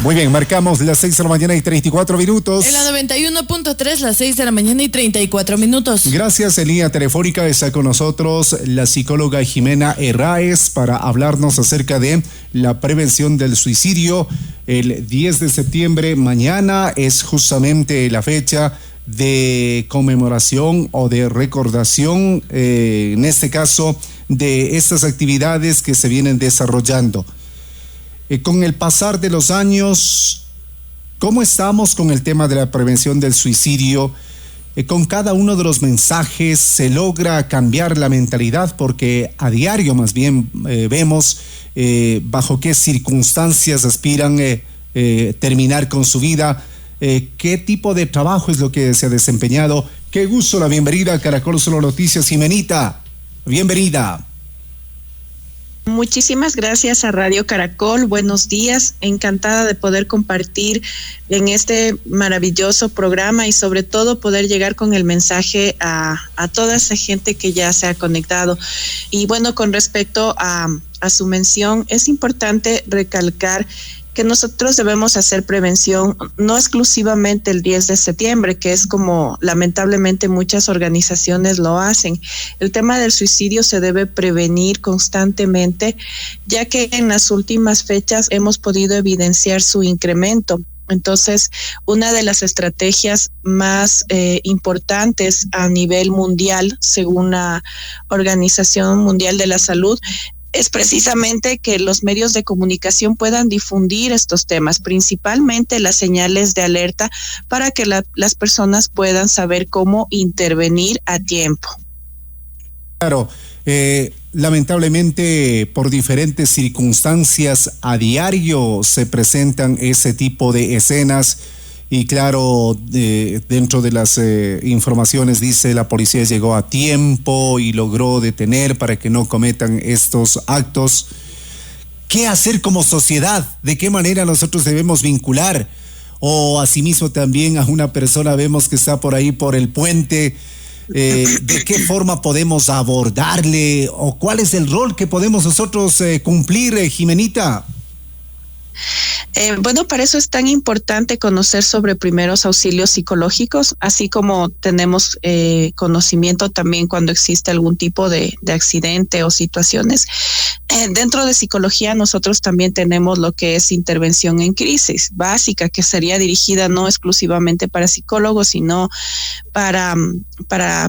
Muy bien, marcamos las 6 de la mañana y 34 minutos. En la 91.3, las 6 de la mañana y 34 minutos. Gracias. En línea telefónica está con nosotros la psicóloga Jimena Herráez para hablarnos acerca de la prevención del suicidio. El 10 de septiembre, mañana, es justamente la fecha de conmemoración o de recordación, en este caso, de estas actividades que se vienen desarrollando. Con el pasar de los años, ¿cómo estamos con el tema de la prevención del suicidio? Con cada uno de los mensajes se logra cambiar la mentalidad, porque a diario más bien vemos bajo qué circunstancias aspiran terminar con su vida. ¿Qué tipo de trabajo es lo que se ha desempeñado? Qué gusto, la bienvenida a Caracol Solo Noticias. Jimenita, bienvenida. Muchísimas gracias a Radio Caracol, buenos días, encantada de poder compartir en este maravilloso programa y sobre todo poder llegar con el mensaje a toda esa gente que ya se ha conectado. Y bueno, con respecto a su mención, es importante recalcar que nosotros debemos hacer prevención no exclusivamente el 10 de septiembre, que es como lamentablemente muchas organizaciones lo hacen. El tema del suicidio se debe prevenir constantemente, ya que en las últimas fechas hemos podido evidenciar su incremento. Entonces, una de las estrategias más importantes a nivel mundial, según la Organización Mundial de la Salud, es precisamente que los medios de comunicación puedan difundir estos temas, principalmente las señales de alerta, para que las personas puedan saber cómo intervenir a tiempo. Claro, lamentablemente por diferentes circunstancias a diario se presentan ese tipo de escenas. Y claro, dentro de las informaciones dice la policía llegó a tiempo y logró detener para que no cometan estos actos. ¿Qué hacer como sociedad? ¿De qué manera nosotros debemos vincular? O asimismo también a una persona vemos que está por ahí por el puente. ¿De qué forma podemos abordarle? ¿O cuál es el rol que podemos nosotros cumplir, Jimenita? Bueno, para eso es tan importante conocer sobre primeros auxilios psicológicos, así como tenemos conocimiento también cuando existe algún tipo de accidente o situaciones. Dentro de psicología nosotros también tenemos lo que es intervención en crisis básica, que sería dirigida no exclusivamente para psicólogos, sino para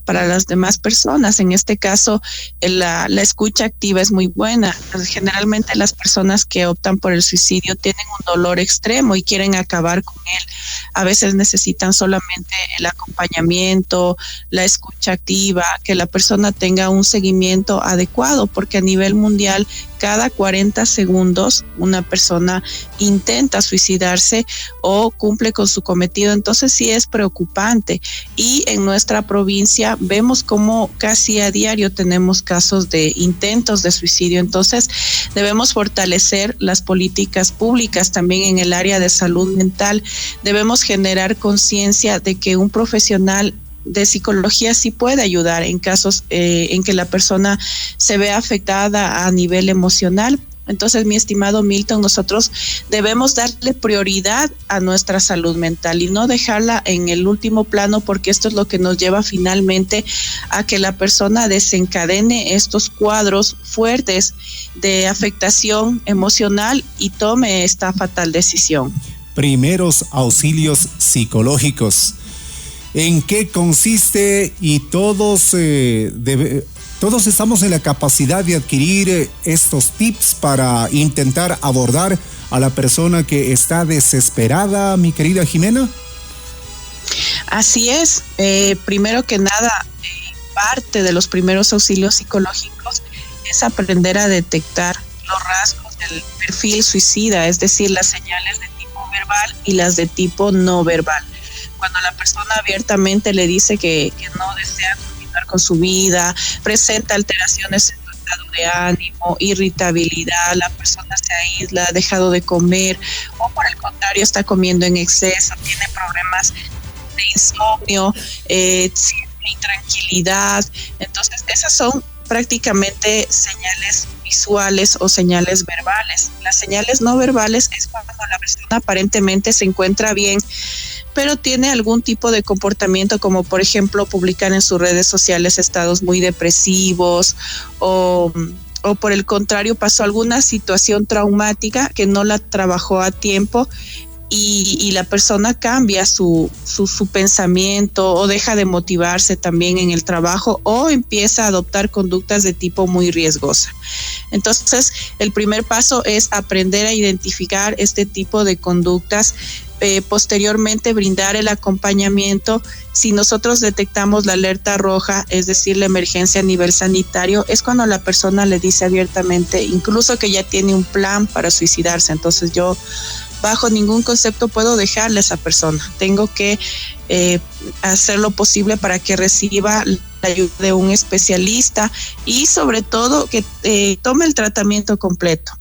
las demás personas. En este caso, la escucha activa es muy buena. Generalmente las personas que optan por el suicidio tienen un dolor extremo y quieren acabar con él. A veces necesitan solamente el acompañamiento, la escucha activa, que la persona tenga un seguimiento adecuado, porque a nivel mundial cada 40 segundos una persona intenta suicidarse o cumple con su cometido. Entonces sí es preocupante, y en nuestra provincia vemos como casi a diario tenemos casos de intentos de suicidio. Entonces debemos fortalecer las políticas públicas también en el área de salud mental. Debemos generar conciencia de que un profesional de psicología sí puede ayudar en casos en que la persona se vea afectada a nivel emocional. Entonces, mi estimado Milton, nosotros debemos darle prioridad a nuestra salud mental y no dejarla en el último plano, porque esto es lo que nos lleva finalmente a que la persona desencadene estos cuadros fuertes de afectación emocional y tome esta fatal decisión. Primeros auxilios psicológicos. ¿En qué consiste? Y todos estamos en la capacidad de adquirir estos tips para intentar abordar a la persona que está desesperada, mi querida Jimena. Así es. Primero que nada, parte de los primeros auxilios psicológicos es aprender a detectar los rasgos del perfil suicida, es decir, las señales de tipo verbal y las de tipo no verbal. Cuando la persona abiertamente le dice que no desea continuar con su vida, presenta alteraciones en su estado de ánimo, irritabilidad, la persona se aísla, ha dejado de comer, o por el contrario está comiendo en exceso, tiene problemas de insomnio, siente intranquilidad. Entonces esas son prácticamente señales visuales o señales verbales. Las señales no verbales es cuando la persona aparentemente se encuentra bien, pero tiene algún tipo de comportamiento, como por ejemplo publicar en sus redes sociales estados muy depresivos o por el contrario pasó alguna situación traumática que no la trabajó a tiempo y la persona cambia su pensamiento o deja de motivarse también en el trabajo o empieza a adoptar conductas de tipo muy riesgosa. Entonces, el primer paso es aprender a identificar este tipo de conductas, posteriormente brindar el acompañamiento. Si nosotros detectamos la alerta roja, es decir, la emergencia a nivel sanitario, es cuando la persona le dice abiertamente, incluso que ya tiene un plan para suicidarse. Entonces yo bajo ningún concepto puedo dejarle a esa persona. Tengo que hacer lo posible para que reciba la ayuda de un especialista y sobre todo que tome el tratamiento completo.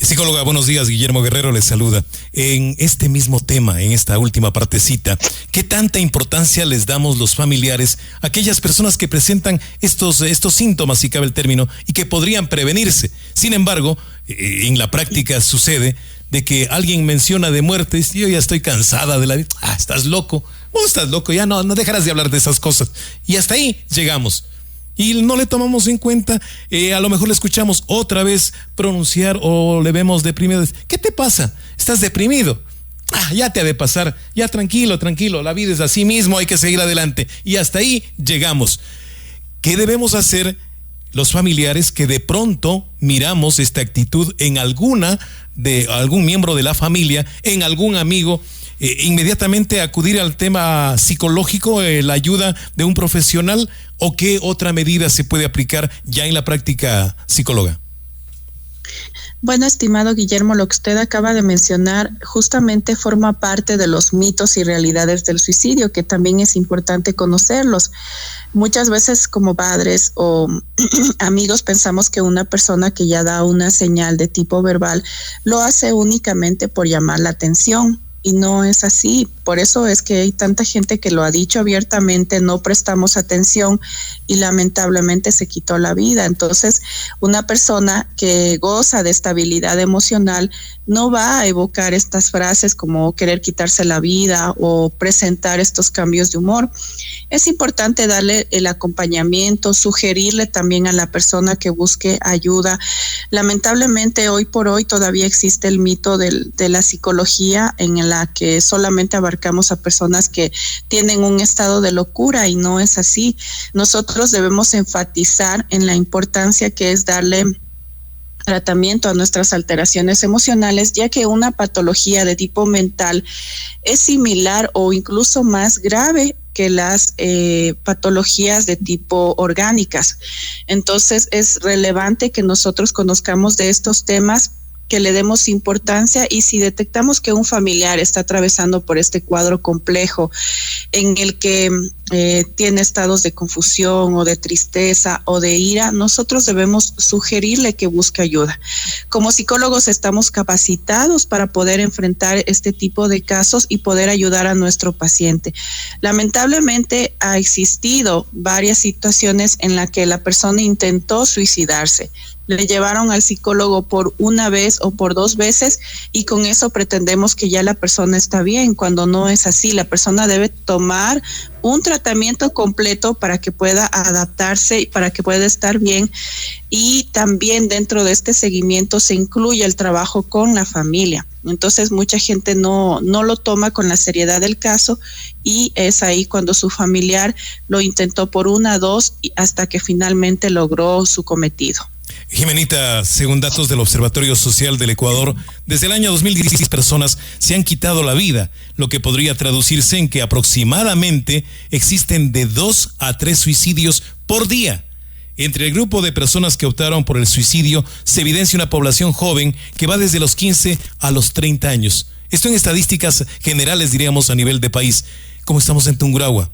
Psicóloga, buenos días. Guillermo Guerrero les saluda. En este mismo tema, en esta última partecita, ¿qué tanta importancia les damos los familiares a aquellas personas que presentan estos síntomas, si cabe el término, y que podrían prevenirse? Sin embargo, en la práctica sucede de que alguien menciona de muertes, yo ya estoy cansada de la vida. Estás loco. Estás loco, ya no dejarás de hablar de esas cosas. Y hasta ahí llegamos. Y no le tomamos en cuenta, a lo mejor le escuchamos otra vez pronunciar o le vemos deprimido. ¿Qué te pasa? ¿Estás deprimido? Ya te ha de pasar, ya tranquilo, la vida es así mismo, hay que seguir adelante. Y hasta ahí llegamos. ¿Qué debemos hacer los familiares que de pronto miramos esta actitud en algún miembro de la familia, en algún amigo? Inmediatamente acudir al tema psicológico, la ayuda de un profesional, o qué otra medida se puede aplicar ya en la práctica, psicóloga. Bueno, estimado Guillermo, lo que usted acaba de mencionar justamente forma parte de los mitos y realidades del suicidio, que también es importante conocerlos. Muchas veces como padres o amigos pensamos que una persona que ya da una señal de tipo verbal lo hace únicamente por llamar la atención. Y no es así. Por eso es que hay tanta gente que lo ha dicho abiertamente, no prestamos atención y lamentablemente se quitó la vida. Entonces, una persona que goza de estabilidad emocional no va a evocar estas frases como querer quitarse la vida o presentar estos cambios de humor. Es importante darle el acompañamiento, sugerirle también a la persona que busque ayuda. Lamentablemente, hoy por hoy todavía existe el mito de la psicología en la que solamente abarcamos a personas que tienen un estado de locura, y no es así. Nosotros debemos enfatizar en la importancia que es darle tratamiento a nuestras alteraciones emocionales, ya que una patología de tipo mental es similar o incluso más grave que las patologías de tipo orgánicas. Entonces es relevante que nosotros conozcamos de estos temas, que le demos importancia, y si detectamos que un familiar está atravesando por este cuadro complejo en el que tiene estados de confusión o de tristeza o de ira, nosotros debemos sugerirle que busque ayuda. Como psicólogos estamos capacitados para poder enfrentar este tipo de casos y poder ayudar a nuestro paciente. Lamentablemente ha existido varias situaciones en las que la persona intentó suicidarse. Le llevaron al psicólogo por una vez o por 2 veces y con eso pretendemos que ya la persona está bien, cuando no es así. La persona debe tomar un tratamiento completo para que pueda adaptarse y para que pueda estar bien, y también dentro de este seguimiento se incluye el trabajo con la familia. Entonces mucha gente no lo toma con la seriedad del caso, y es ahí cuando su familiar lo intentó por 1, 2 hasta que finalmente logró su cometido. Jimenita, según datos del Observatorio Social del Ecuador, desde el año 2016 personas se han quitado la vida, lo que podría traducirse en que aproximadamente existen de 2 a 3 suicidios por día. Entre el grupo de personas que optaron por el suicidio se evidencia una población joven que va desde los 15 a los 30 años. Esto en estadísticas generales, diríamos, a nivel de país. ¿Cómo estamos en Tungurahua?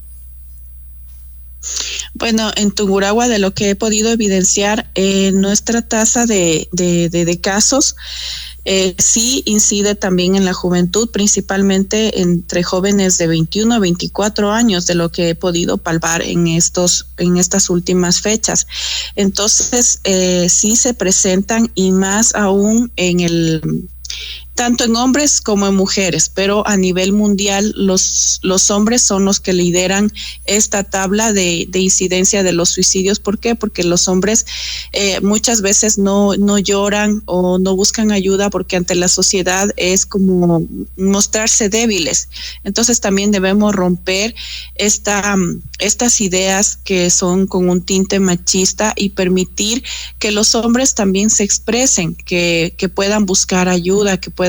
Bueno, en Tungurahua, de lo que he podido evidenciar, nuestra tasa de casos sí incide también en la juventud, principalmente entre jóvenes de 21 a 24 años, de lo que he podido palpar en estas últimas fechas. Entonces, sí se presentan, y más aún tanto en hombres como en mujeres, pero a nivel mundial los hombres son los que lideran esta tabla de incidencia de los suicidios. ¿Por qué? Porque los hombres muchas veces no lloran o no buscan ayuda, porque ante la sociedad es como mostrarse débiles. Entonces también debemos romper estas ideas que son con un tinte machista y permitir que los hombres también se expresen, que puedan buscar ayuda, que puedan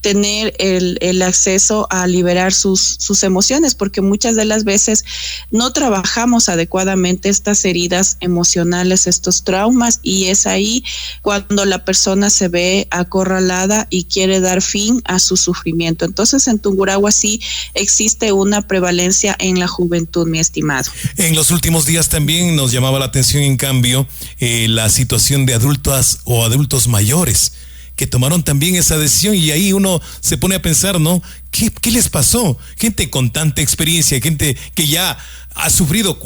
tener el acceso a liberar sus emociones, porque muchas de las veces no trabajamos adecuadamente estas heridas emocionales, estos traumas, y es ahí cuando la persona se ve acorralada y quiere dar fin a su sufrimiento. Entonces, en Tungurahua sí existe una prevalencia en la juventud, mi estimado. En los últimos días también nos llamaba la atención, en cambio, la situación de adultas o adultos mayores que tomaron también esa decisión, y ahí uno se pone a pensar, ¿no? ¿Qué les pasó? Gente con tanta experiencia, gente que ya ha sufrido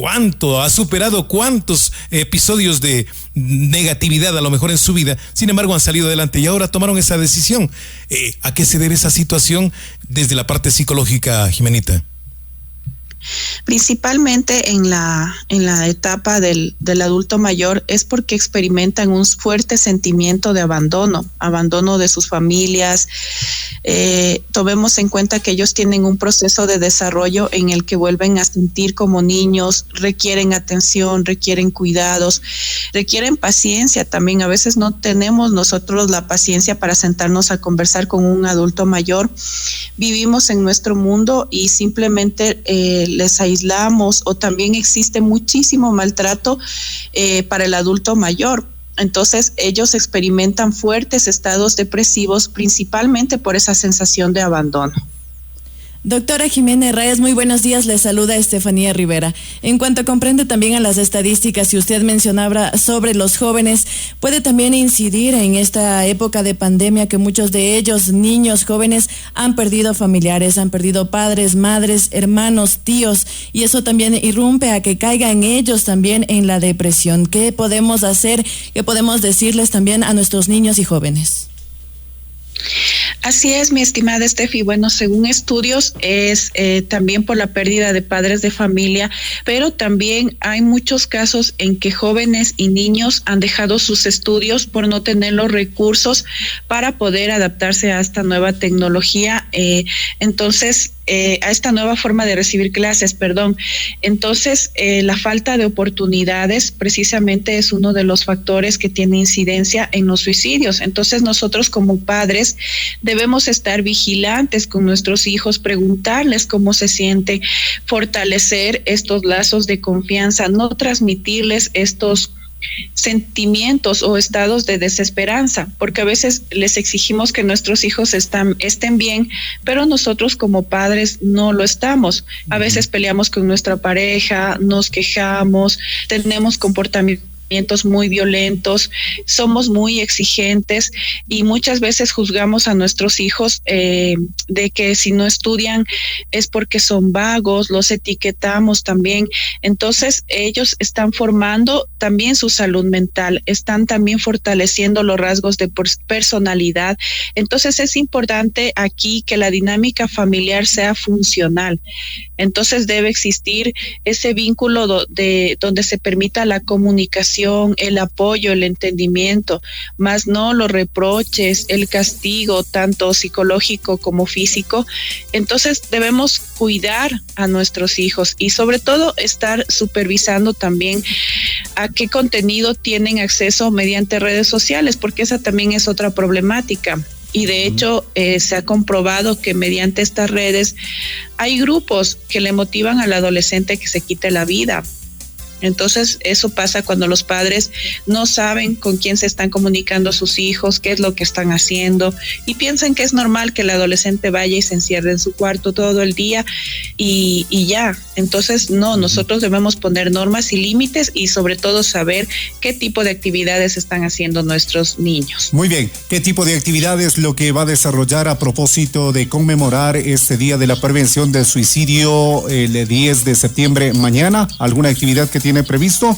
ha superado cuántos episodios de negatividad a lo mejor en su vida, sin embargo han salido adelante y ahora tomaron esa decisión. ¿A qué se debe esa situación desde la parte psicológica, Jimenita? Principalmente en la etapa del adulto mayor es porque experimentan un fuerte sentimiento de abandono de sus familias. Tomemos en cuenta que ellos tienen un proceso de desarrollo en el que vuelven a sentir como niños, requieren atención, requieren cuidados, requieren paciencia también. A veces no tenemos nosotros la paciencia para sentarnos a conversar con un adulto mayor. Vivimos en nuestro mundo y simplemente les aislamos, o también existe muchísimo maltrato para el adulto mayor. Entonces ellos experimentan fuertes estados depresivos, principalmente por esa sensación de abandono. Doctora Jimena Herráez, muy buenos días, le saluda Estefanía Rivera. En cuanto comprende también a las estadísticas que usted mencionaba sobre los jóvenes, puede también incidir en esta época de pandemia que muchos de ellos, niños, jóvenes, han perdido familiares, han perdido padres, madres, hermanos, tíos, y eso también irrumpe a que caigan ellos también en la depresión. ¿Qué podemos hacer? ¿Qué podemos decirles también a nuestros niños y jóvenes? Así es, mi estimada Steffi. Bueno, según estudios es también por la pérdida de padres de familia, pero también hay muchos casos en que jóvenes y niños han dejado sus estudios por no tener los recursos para poder adaptarse a esta nueva tecnología. Entonces, a esta nueva forma de recibir clases, Entonces, la falta de oportunidades precisamente es uno de los factores que tiene incidencia en los suicidios. Entonces, nosotros como padres debemos estar vigilantes con nuestros hijos, preguntarles cómo se sienten, fortalecer estos lazos de confianza, no transmitirles estos sentimientos o estados de desesperanza, porque a veces les exigimos que nuestros hijos estén bien, pero nosotros como padres no lo estamos. A veces peleamos con nuestra pareja, nos quejamos, tenemos comportamientos muy violentos, somos muy exigentes y muchas veces juzgamos a nuestros hijos de que si no estudian es porque son vagos, los etiquetamos también. Entonces ellos están formando también su salud mental, están también fortaleciendo los rasgos de personalidad. Entonces es importante aquí que la dinámica familiar sea funcional. Entonces debe existir ese vínculo donde se permita la comunicación, el apoyo, el entendimiento, más no los reproches, el castigo, tanto psicológico como físico. Entonces debemos cuidar a nuestros hijos y sobre todo estar supervisando también a qué contenido tienen acceso mediante redes sociales, porque esa también es otra problemática. Y de hecho se ha comprobado que mediante estas redes hay grupos que le motivan al adolescente que se quite la vida. Entonces, eso pasa cuando los padres no saben con quién se están comunicando sus hijos, qué es lo que están haciendo, y piensan que es normal que el adolescente vaya y se encierre en su cuarto todo el día y ya. Entonces, no, nosotros debemos poner normas y límites y sobre todo saber qué tipo de actividades están haciendo nuestros niños. Muy bien, ¿qué tipo de actividades lo que va a desarrollar a propósito de conmemorar este Día de la Prevención del Suicidio el 10 de septiembre mañana? ¿Alguna actividad que tiene previsto?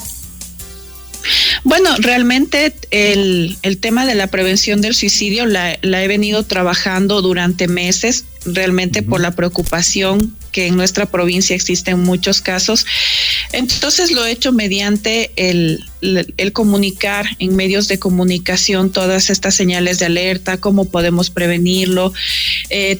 Bueno, realmente el tema de la prevención del suicidio la he venido trabajando durante meses, realmente por la preocupación que en nuestra provincia existen muchos casos. Entonces lo he hecho mediante el comunicar en medios de comunicación todas estas señales de alerta, cómo podemos prevenirlo.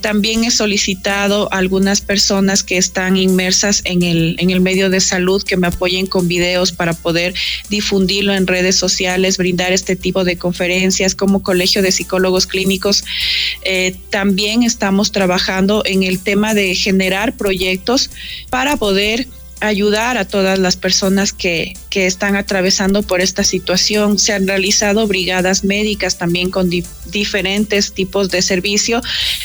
También he solicitado a algunas personas que están inmersas en el medio de salud que me apoyen con videos para poder difundirlo en redes sociales, brindar este tipo de conferencias. Como Colegio de Psicólogos Clínicos también estamos trabajando en el tema de generar proyectos para poder ayudar a todas las personas que están atravesando por esta situación. Se han realizado brigadas médicas también con diferentes tipos de servicio,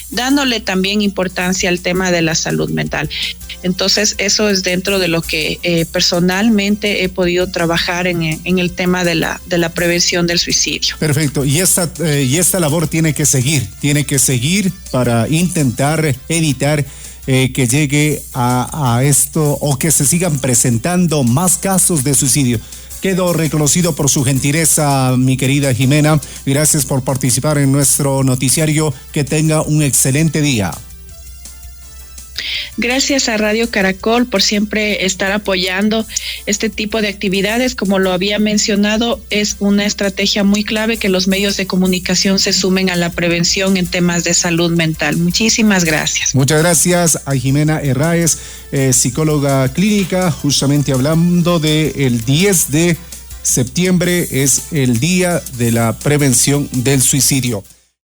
dándole también importancia al tema de la salud mental. Entonces, eso es dentro de lo que personalmente he podido trabajar en el tema de la prevención del suicidio. Perfecto. Y esta labor tiene que seguir para intentar evitar que llegue a esto o que se sigan presentando más casos de suicidio. Quedo reconocido por su gentileza, mi querida Jimena. Gracias por participar en nuestro noticiario. Que tenga un excelente día. Gracias a Radio Caracol por siempre estar apoyando este tipo de actividades. Como lo había mencionado, es una estrategia muy clave que los medios de comunicación se sumen a la prevención en temas de salud mental. Muchísimas gracias. Muchas gracias a Jimena Herráez, psicóloga clínica, justamente hablando del 10 de septiembre, es el Día de la Prevención del Suicidio.